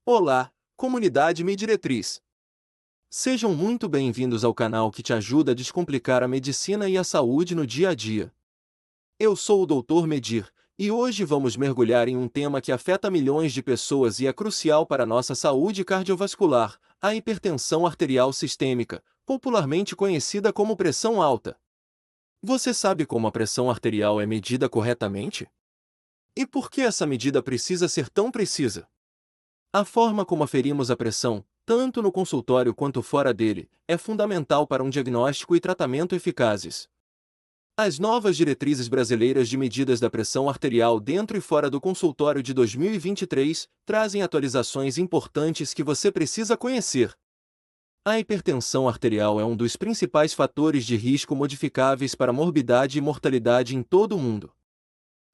Olá, comunidade Mediretriz. Sejam muito bem-vindos ao canal que te ajuda a descomplicar a medicina e a saúde no dia a dia. Eu sou o Dr. Medir, e hoje vamos mergulhar em um tema que afeta milhões de pessoas e é crucial para a nossa saúde cardiovascular, a hipertensão arterial sistêmica, popularmente conhecida como pressão alta. Você sabe como a pressão arterial é medida corretamente? E por que essa medida precisa ser tão precisa? A forma como aferimos a pressão, tanto no consultório quanto fora dele, é fundamental para um diagnóstico e tratamento eficazes. As novas diretrizes brasileiras de medidas da pressão arterial dentro e fora do consultório de 2023 trazem atualizações importantes que você precisa conhecer. A hipertensão arterial é um dos principais fatores de risco modificáveis para morbidade e mortalidade em todo o mundo.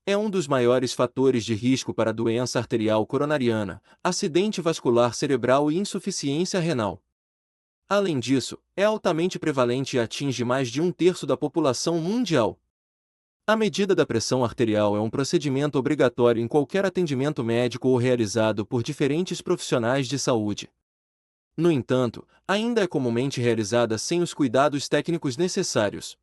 É um dos maiores fatores de risco para doença arterial coronariana, acidente vascular cerebral e insuficiência renal. Além disso, é altamente prevalente e atinge mais de um terço da população mundial. A medida da pressão arterial é um procedimento obrigatório em qualquer atendimento médico ou realizado por diferentes profissionais de saúde. No entanto, ainda é comumente realizada sem os cuidados técnicos necessários.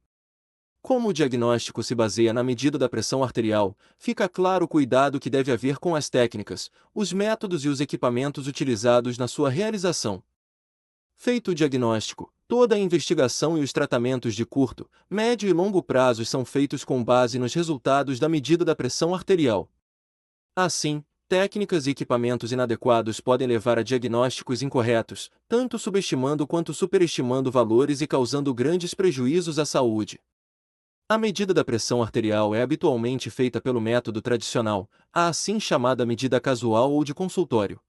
Como o diagnóstico se baseia na medida da pressão arterial, fica claro o cuidado que deve haver com as técnicas, os métodos e os equipamentos utilizados na sua realização. Feito o diagnóstico, toda a investigação e os tratamentos de curto, médio e longo prazo são feitos com base nos resultados da medida da pressão arterial. Assim, técnicas e equipamentos inadequados podem levar a diagnósticos incorretos, tanto subestimando quanto superestimando valores e causando grandes prejuízos à saúde. A medida da pressão arterial é habitualmente feita pelo método tradicional, a assim chamada medida casual ou de consultório.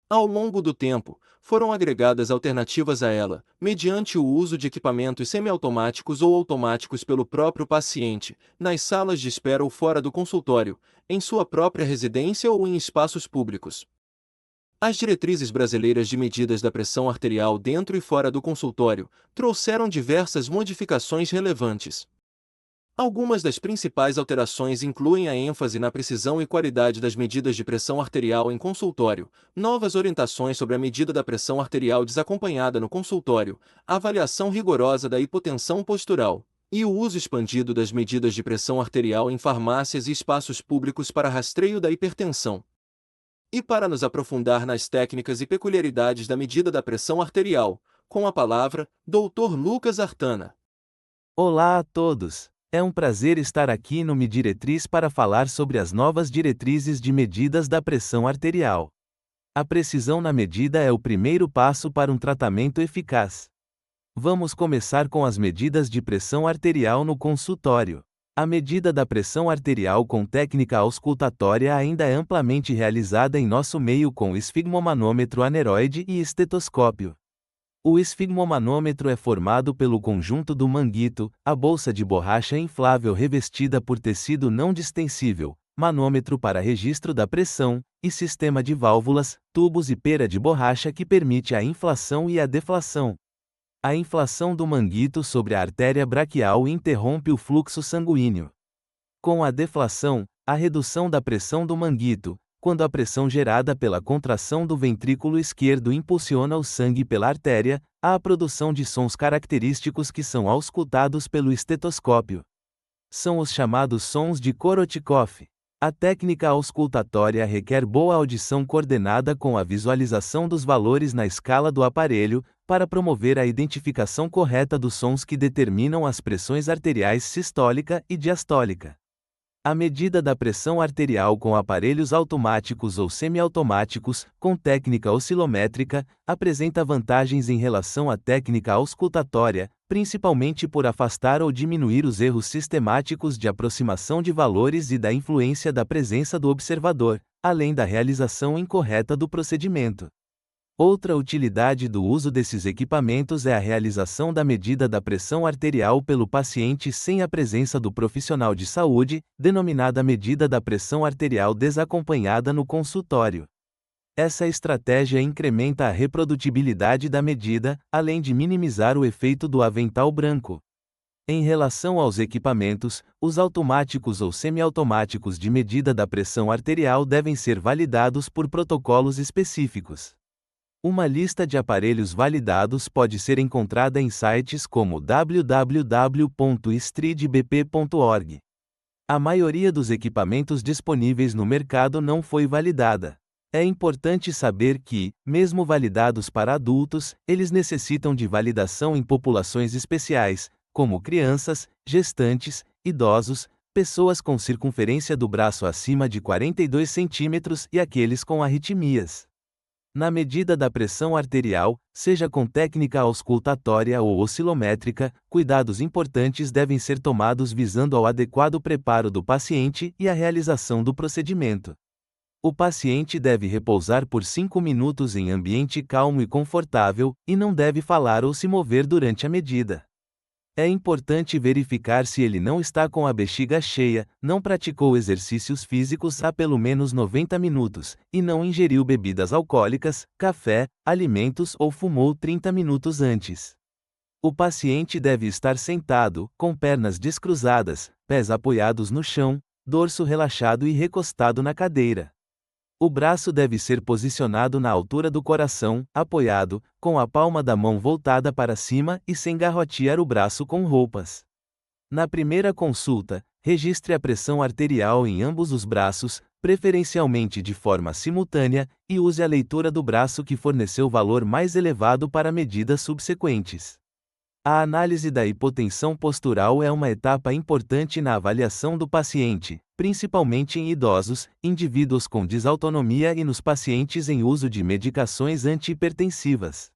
Ao longo do tempo, foram agregadas alternativas a ela, mediante o uso de equipamentos semiautomáticos ou automáticos pelo próprio paciente, nas salas de espera ou fora do consultório, em sua própria residência ou em espaços públicos. As diretrizes brasileiras de medidas da pressão arterial dentro e fora do consultório trouxeram diversas modificações relevantes. Algumas das principais alterações incluem a ênfase na precisão e qualidade das medidas de pressão arterial em consultório, novas orientações sobre a medida da pressão arterial desacompanhada no consultório, a avaliação rigorosa da hipotensão postural, e o uso expandido das medidas de pressão arterial em farmácias e espaços públicos para rastreio da hipertensão. E para nos aprofundar nas técnicas e peculiaridades da medida da pressão arterial, com a palavra, Dr. Lucas Artana. Olá a todos! É um prazer estar aqui no Mediretriz para falar sobre as novas diretrizes de medidas da pressão arterial. A precisão na medida é o primeiro passo para um tratamento eficaz. Vamos começar com as medidas de pressão arterial no consultório. A medida da pressão arterial com técnica auscultatória ainda é amplamente realizada em nosso meio com esfigmomanômetro aneroide e estetoscópio. O esfigmomanômetro é formado pelo conjunto do manguito, a bolsa de borracha inflável revestida por tecido não distensível, manômetro para registro da pressão, e sistema de válvulas, tubos e pera de borracha que permite a inflação e a deflação. A inflação do manguito sobre a artéria braquial interrompe o fluxo sanguíneo. Com a deflação, a redução da pressão do manguito, quando a pressão gerada pela contração do ventrículo esquerdo impulsiona o sangue pela artéria, há a produção de sons característicos que são auscultados pelo estetoscópio. São os chamados sons de Korotchikov. A técnica auscultatória requer boa audição coordenada com a visualização dos valores na escala do aparelho, para promover a identificação correta dos sons que determinam as pressões arteriais sistólica e diastólica. A medida da pressão arterial com aparelhos automáticos ou semiautomáticos, com técnica oscilométrica, apresenta vantagens em relação à técnica auscultatória, principalmente por afastar ou diminuir os erros sistemáticos de aproximação de valores e da influência da presença do observador, além da realização incorreta do procedimento. Outra utilidade do uso desses equipamentos é a realização da medida da pressão arterial pelo paciente sem a presença do profissional de saúde, denominada medida da pressão arterial desacompanhada no consultório. Essa estratégia incrementa a reprodutibilidade da medida, além de minimizar o efeito do avental branco. Em relação aos equipamentos, os automáticos ou semiautomáticos de medida da pressão arterial devem ser validados por protocolos específicos. Uma lista de aparelhos validados pode ser encontrada em sites como www.stridbp.org. A maioria dos equipamentos disponíveis no mercado não foi validada. É importante saber que, mesmo validados para adultos, eles necessitam de validação em populações especiais, como crianças, gestantes, idosos, pessoas com circunferência do braço acima de 42 centímetros e aqueles com arritmias. Na medida da pressão arterial, seja com técnica auscultatória ou oscilométrica, cuidados importantes devem ser tomados visando ao adequado preparo do paciente e a realização do procedimento. O paciente deve repousar por 5 minutos em ambiente calmo e confortável, e não deve falar ou se mover durante a medida. É importante verificar se ele não está com a bexiga cheia, não praticou exercícios físicos há pelo menos 90 minutos, e não ingeriu bebidas alcoólicas, café, alimentos ou fumou 30 minutos antes. O paciente deve estar sentado, com pernas descruzadas, pés apoiados no chão, dorso relaxado e recostado na cadeira. O braço deve ser posicionado na altura do coração, apoiado, com a palma da mão voltada para cima e sem garrotear o braço com roupas. Na primeira consulta, registre a pressão arterial em ambos os braços, preferencialmente de forma simultânea, e use a leitura do braço que forneceu o valor mais elevado para medidas subsequentes. A análise da hipotensão postural é uma etapa importante na avaliação do paciente, principalmente em idosos, indivíduos com desautonomia e nos pacientes em uso de medicações antihipertensivas.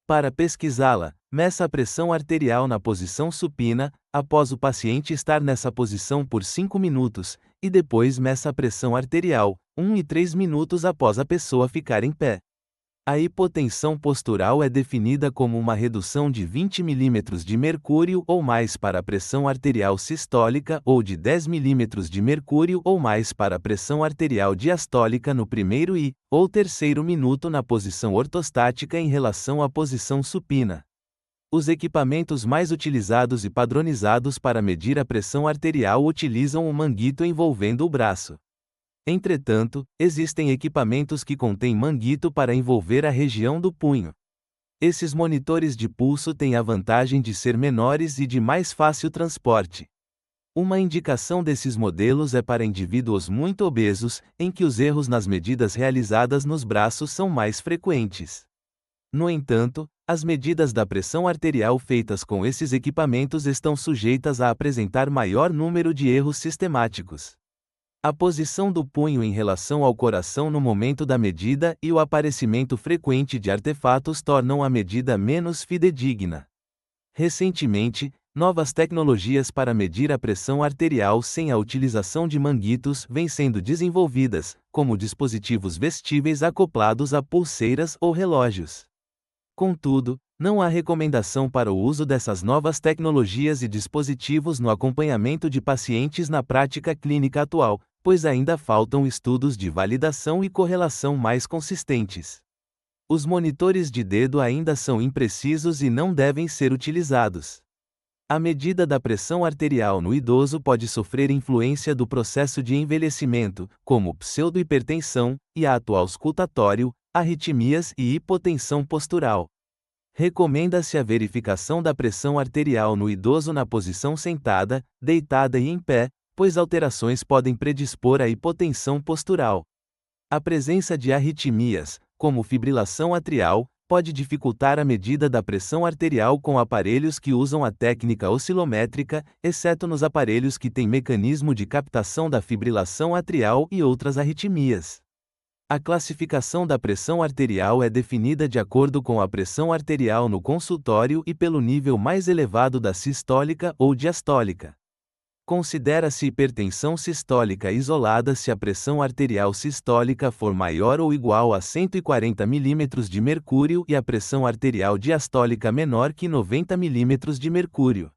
Para pesquisá-la, meça a pressão arterial na posição supina, após o paciente estar nessa posição por 5 minutos, e depois meça a pressão arterial, 1 e 3 minutos após a pessoa ficar em pé. A hipotensão postural é definida como uma redução de 20 mm de mercúrio ou mais para a pressão arterial sistólica ou de 10 mm de mercúrio ou mais para a pressão arterial diastólica no primeiro ou terceiro minuto na posição ortostática em relação à posição supina. Os equipamentos mais utilizados e padronizados para medir a pressão arterial utilizam o manguito envolvendo o braço. Entretanto, existem equipamentos que contêm manguito para envolver a região do punho. Esses monitores de pulso têm a vantagem de ser menores e de mais fácil transporte. Uma indicação desses modelos é para indivíduos muito obesos, em que os erros nas medidas realizadas nos braços são mais frequentes. No entanto, as medidas da pressão arterial feitas com esses equipamentos estão sujeitas a apresentar maior número de erros sistemáticos. A posição do punho em relação ao coração no momento da medida e o aparecimento frequente de artefatos tornam a medida menos fidedigna. Recentemente, novas tecnologias para medir a pressão arterial sem a utilização de manguitos vêm sendo desenvolvidas, como dispositivos vestíveis acoplados a pulseiras ou relógios. Contudo, não há recomendação para o uso dessas novas tecnologias e dispositivos no acompanhamento de pacientes na prática clínica atual, pois ainda faltam estudos de validação e correlação mais consistentes. Os monitores de dedo ainda são imprecisos e não devem ser utilizados. A medida da pressão arterial no idoso pode sofrer influência do processo de envelhecimento, como pseudohipertensão, hiato auscultatório, arritmias e hipotensão postural. Recomenda-se a verificação da pressão arterial no idoso na posição sentada, deitada e em pé, pois alterações podem predispor à hipotensão postural. A presença de arritmias, como fibrilação atrial, pode dificultar a medida da pressão arterial com aparelhos que usam a técnica oscilométrica, exceto nos aparelhos que têm mecanismo de captação da fibrilação atrial e outras arritmias. A classificação da pressão arterial é definida de acordo com a pressão arterial no consultório e pelo nível mais elevado da sistólica ou diastólica. Considera-se hipertensão sistólica isolada se a pressão arterial sistólica for maior ou igual a 140 mm de mercúrio e a pressão arterial diastólica menor que 90 mm de mercúrio.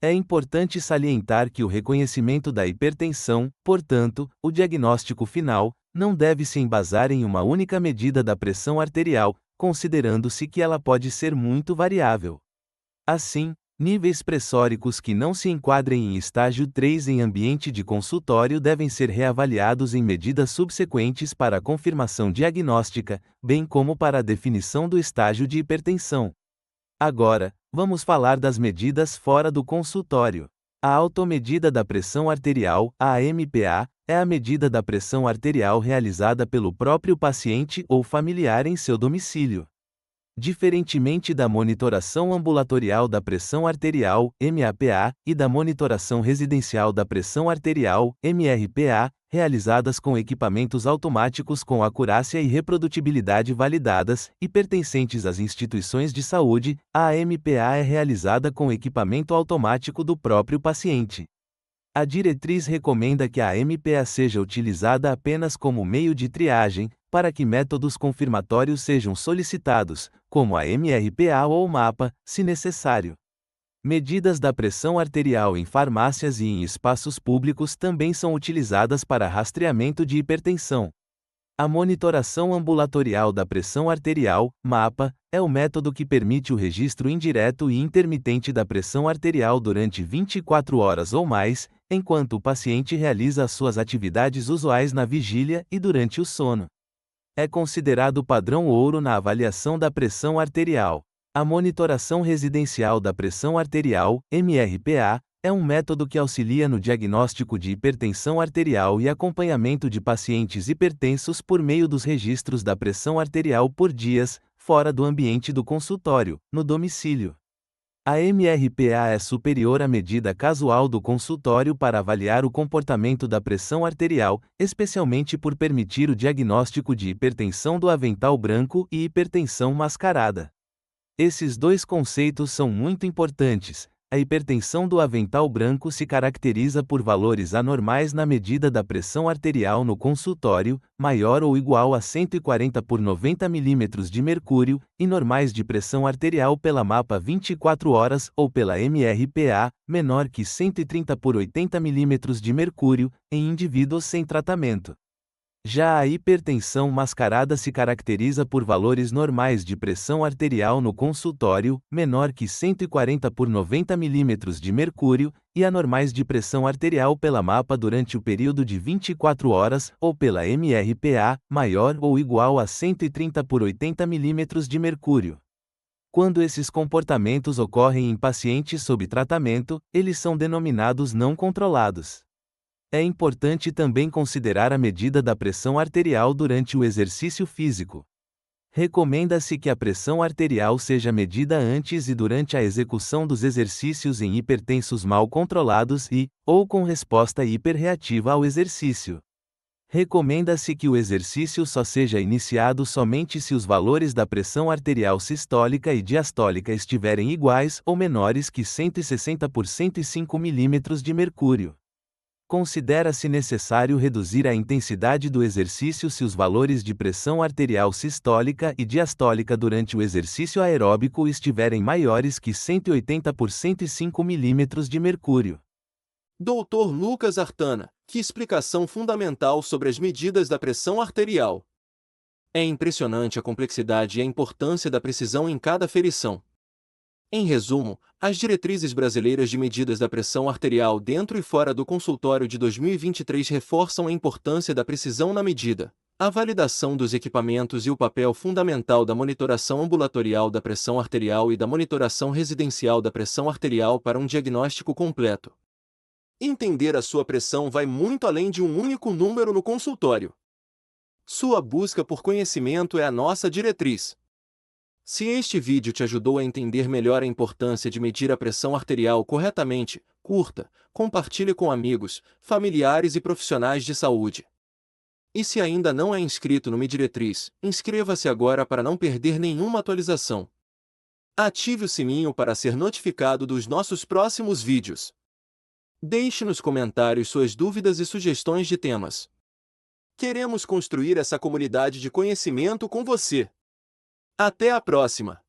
É importante salientar que o reconhecimento da hipertensão, portanto, o diagnóstico final, não deve se embasar em uma única medida da pressão arterial, considerando-se que ela pode ser muito variável. Assim, Níveis pressóricos que não se enquadrem em estágio 3 em ambiente de consultório devem ser reavaliados em medidas subsequentes para a confirmação diagnóstica, bem como para a definição do estágio de hipertensão. Agora, vamos falar das medidas fora do consultório. A automedida da pressão arterial, a AMPA, é a medida da pressão arterial realizada pelo próprio paciente ou familiar em seu domicílio. Diferentemente da monitoração ambulatorial da pressão arterial, MAPA, e da monitoração residencial da pressão arterial, MRPA, realizadas com equipamentos automáticos com acurácia e reprodutibilidade validadas e pertencentes às instituições de saúde, a AMPA é realizada com equipamento automático do próprio paciente. A diretriz recomenda que a AMPA seja utilizada apenas como meio de triagem, para que métodos confirmatórios sejam solicitados, como a MRPA ou MAPA, se necessário. Medidas da pressão arterial em farmácias e em espaços públicos também são utilizadas para rastreamento de hipertensão. A monitoração ambulatorial da pressão arterial, MAPA, é o método que permite o registro indireto e intermitente da pressão arterial durante 24 horas ou mais, enquanto o paciente realiza as suas atividades usuais na vigília e durante o sono. É considerado padrão ouro na avaliação da pressão arterial. A monitoração residencial da pressão arterial, MRPA, é um método que auxilia no diagnóstico de hipertensão arterial e acompanhamento de pacientes hipertensos por meio dos registros da pressão arterial por dias, fora do ambiente do consultório, no domicílio. A MRPA é superior à medida casual do consultório para avaliar o comportamento da pressão arterial, especialmente por permitir o diagnóstico de hipertensão do avental branco e hipertensão mascarada. Esses dois conceitos são muito importantes. A hipertensão do avental branco se caracteriza por valores anormais na medida da pressão arterial no consultório, maior ou igual a 140 por 90 mm de mercúrio, e normais de pressão arterial pela MAPA 24 horas ou pela MRPA, menor que 130 por 80 mm de mercúrio, em indivíduos sem tratamento. Já a hipertensão mascarada se caracteriza por valores normais de pressão arterial no consultório, menor que 140 por 90 mm de mercúrio, e anormais de pressão arterial pela MAPA durante o período de 24 horas, ou pela MRPA, maior ou igual a 130 por 80 mm de mercúrio. Quando esses comportamentos ocorrem em pacientes sob tratamento, eles são denominados não controlados. É importante também considerar a medida da pressão arterial durante o exercício físico. Recomenda-se que a pressão arterial seja medida antes e durante a execução dos exercícios em hipertensos mal controlados ou com resposta hiperreativa ao exercício. Recomenda-se que o exercício só seja iniciado somente se os valores da pressão arterial sistólica e diastólica estiverem iguais ou menores que 160 por 105 mm de mercúrio. Considera-se necessário reduzir a intensidade do exercício se os valores de pressão arterial sistólica e diastólica durante o exercício aeróbico estiverem maiores que 180 por 105 mm de mercúrio. Dr. Lucas Artana, que explicação fundamental sobre as medidas da pressão arterial. É impressionante a complexidade e a importância da precisão em cada aferição. Em resumo, as diretrizes brasileiras de medidas da pressão arterial dentro e fora do consultório de 2023 reforçam a importância da precisão na medida, a validação dos equipamentos e o papel fundamental da monitoração ambulatorial da pressão arterial e da monitoração residencial da pressão arterial para um diagnóstico completo. Entender a sua pressão vai muito além de um único número no consultório. Sua busca por conhecimento é a nossa diretriz. Se este vídeo te ajudou a entender melhor a importância de medir a pressão arterial corretamente, curta, compartilhe com amigos, familiares e profissionais de saúde. E se ainda não é inscrito no MeDiretriz, inscreva-se agora para não perder nenhuma atualização. Ative o sininho para ser notificado dos nossos próximos vídeos. Deixe nos comentários suas dúvidas e sugestões de temas. Queremos construir essa comunidade de conhecimento com você. Até a próxima!